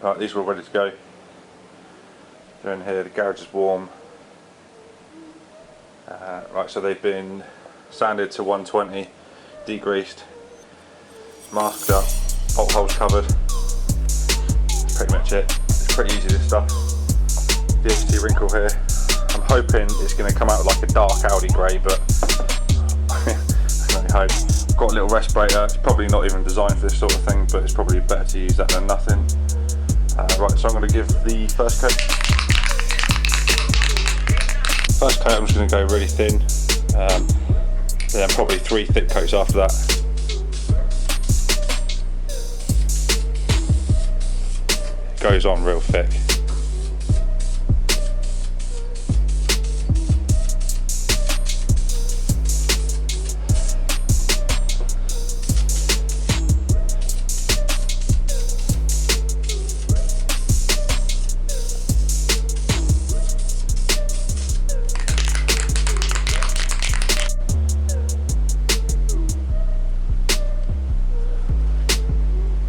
Right, these are all ready to go. They're in here, the garage is warm. Right, so they've been sanded to 120, degreased, masked up, bolt holes covered. That's pretty much it. It's pretty easy, this stuff. DHT Wrinkle here. I'm hoping it's going to come out like a dark Audi grey, but I can only hope. I've got a little respirator. It's probably not even designed for this sort of thing, but it's probably better to use that than nothing. Right, so I'm going to give the first coat. First coat I'm just going to go really thin, then probably 3 thick coats after that. It goes on real thick.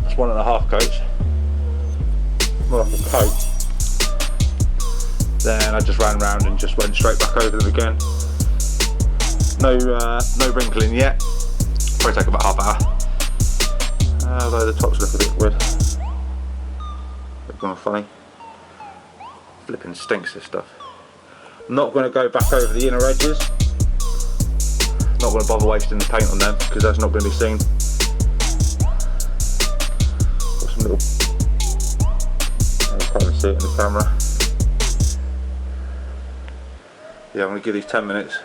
That's 1.5 coats. More off the coat. Then I just ran around and just went straight back over them again. No wrinkling yet. Probably take about half hour. Although the tops look a bit weird. Bit kind of funny. Flipping stinks, this stuff. Not going to go back over the inner edges. Not going to bother wasting the paint on them because that's not going to be seen. Got some little. You can't even see it in the camera. Yeah, I'm going to give these 10 minutes.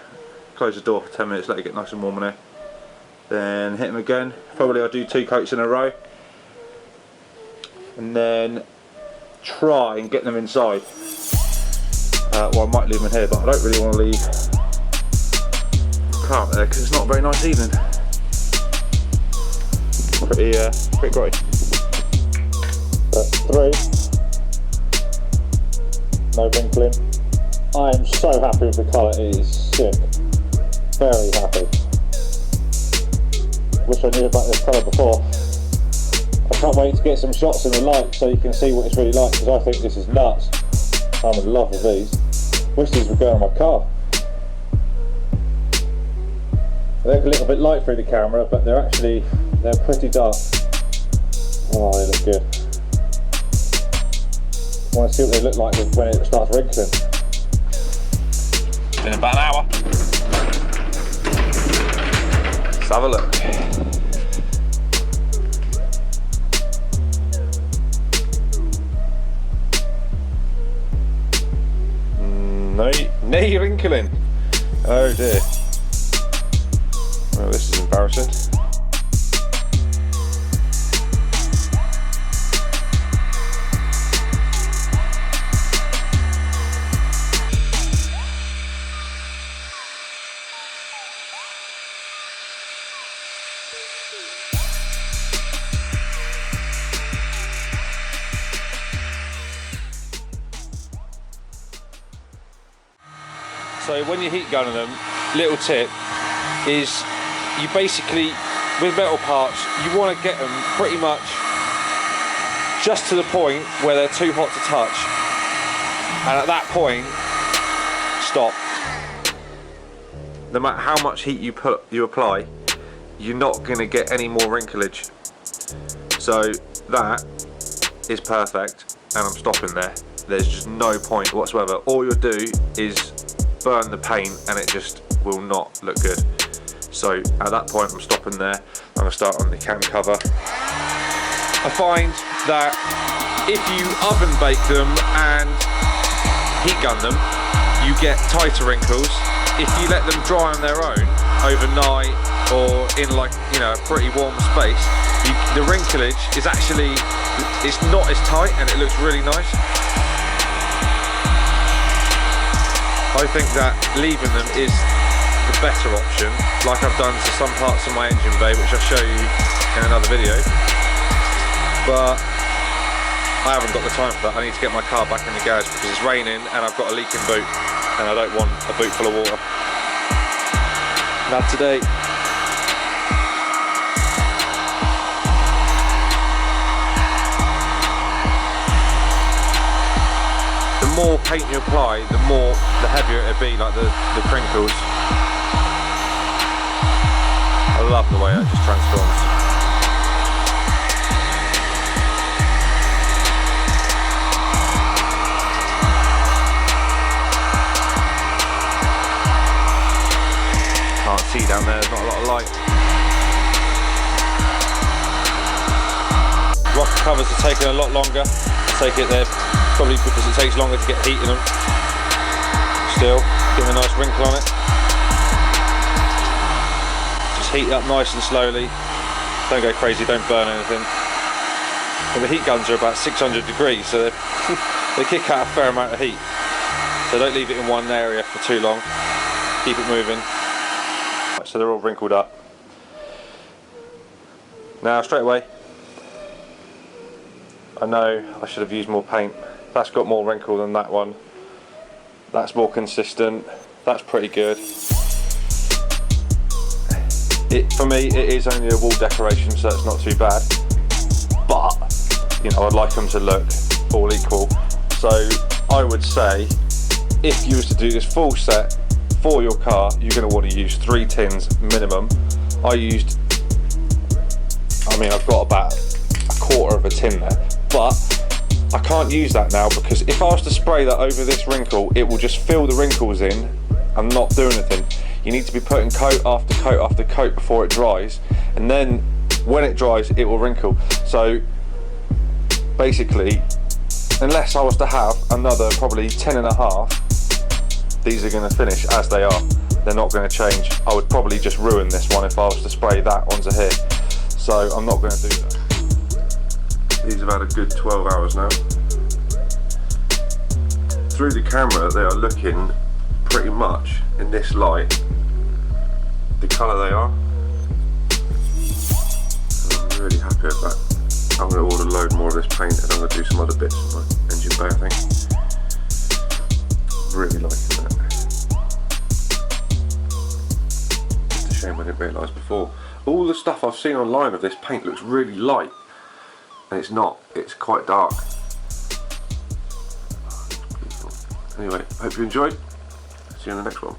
Close the door for 10 minutes, let it get nice and warm in here. Then hit them again. Probably I'll do 2 coats in a row. And then try and get them inside. Well, I might leave them in here, but I don't really want to leave the car up there because it's not a very nice evening. Pretty grotty. But 3. No wrinkling. I am so happy with the colour, it is sick. Very happy. Wish I knew about this colour before. I can't wait to get some shots in the light so you can see what it's really like, because I think this is nuts. I'm in love with these. Wish these would go on my car. They look a little bit light through the camera, but they're pretty dark. Oh, they look good. I want to see what they look like when it starts wrinkling. In about an hour. Let's have a look. No wrinkling. Oh dear. Well, this is embarrassing. So when you're heat gunning them, little tip is you basically, with metal parts, you want to get them pretty much just to the point where they're too hot to touch, and at that point, stop. No matter how much heat you apply, you're not going to get any more wrinklage. So that is perfect, and I'm stopping there. There's just no point whatsoever. All you'll do is burn the paint and it just will not look good. So at that point I'm stopping there. I'm going to start on the cam cover. I find that if you oven bake them and heat gun them, you get tighter wrinkles. If you let them dry on their own overnight or in a pretty warm space, the wrinklage is actually, it's not as tight and it looks really nice. I think that leaving them is the better option, like I've done to some parts of my engine bay, which I'll show you in another video. But I haven't got the time for that. I need to get my car back in the garage because it's raining and I've got a leaking boot and I don't want a boot full of water. Not today. more paint you apply, the heavier it'll be, like the crinkles. I love the way it just transforms. Can't see down there, there's not a lot of light. Rocker covers are taking a lot longer. Take it there, probably because it takes longer to get heat in them. Still, getting a nice wrinkle on it. Just heat it up nice and slowly. Don't go crazy, don't burn anything. And the heat guns are about 600 degrees, so they kick out a fair amount of heat. So don't leave it in one area for too long. Keep it moving. Right, so they're all wrinkled up. Now straight away, I know I should have used more paint. That's got more wrinkle than that one. That's more consistent. That's pretty good. For me, it is only a wall decoration, so it's not too bad. But, you know, I'd like them to look all equal. So I would say, if you was to do this full set for your car, you're going to want to use 3 tins minimum. I've got about a quarter of a tin there. But I can't use that now because if I was to spray that over this wrinkle, it will just fill the wrinkles in and not do anything. You need to be putting coat after coat after coat before it dries, and then when it dries it will wrinkle. So basically, unless I was to have another probably 10.5, these are going to finish as they are. They're not going to change. I would probably just ruin this one if I was to spray that onto here. So I'm not going to do that. These have had a good 12 hours now. Through the camera they are looking pretty much in this light the colour they are. And I'm really happy with that. I'm going to order a load more of this paint and I'm going to do some other bits in my engine bay, I think. Really liking that. It's a shame I didn't realise before. All the stuff I've seen online of this paint looks really light. And it's not, it's quite dark. Anyway, hope you enjoyed. See you in the next one.